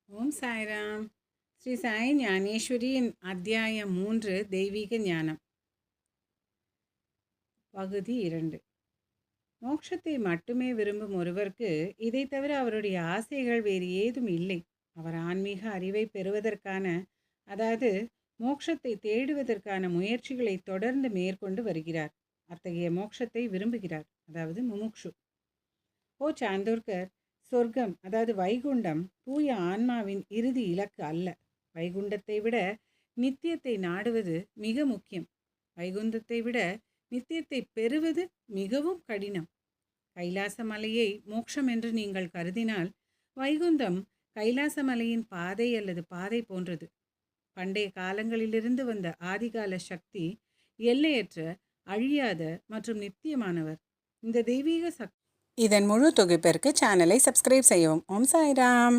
ஓம் சாய்ராம். ஸ்ரீ சாய் ஞானேஸ்வரியின் அத்தியாயம் 3 தெய்வீக ஞானம் பகுதி 2. மோட்சத்தை மட்டுமே விரும்பும் ஒருவருக்கு இதை தவிர அவருடைய ஆசைகள் வேறு ஏதும் இல்லை. அவர் ஆன்மீக அறிவை பெறுவதற்கான, அதாவது மோட்சத்தை தேடுவதற்கான முயற்சிகளை தொடர்ந்து மேற்கொண்டு வருகிறார். அத்தகைய மோட்சத்தை விரும்புகிறார், அதாவது முமுக்ஷு. ஓ சாந்தோர்கர், சொர்க்கம் அதாவது வைகுண்டம் தூய ஆன்மாவின் இறுதி இலக்கு அல்ல. வைகுண்டத்தை விட நித்தியத்தை நாடுவது மிக முக்கியம். வைகுண்டத்தை விட நித்தியத்தை பெறுவது மிகவும் கடினம். கைலாச மலையை மோட்சம் என்று நீங்கள் கருதினால் வைகுந்தம் கைலாச மலையின் பாதை அல்லது பாதை போன்றது. பண்டைய காலங்களிலிருந்து வந்த ஆதிகால சக்தி எல்லையற்ற, அழியாத மற்றும் நித்தியமானவர். இந்த தெய்வீக சக்தி. இதன் முழு தொகுப்பிற்கு சேனலை சப்ஸ்கிரைப் செய்யவும். ஓம் சாய்ராம்.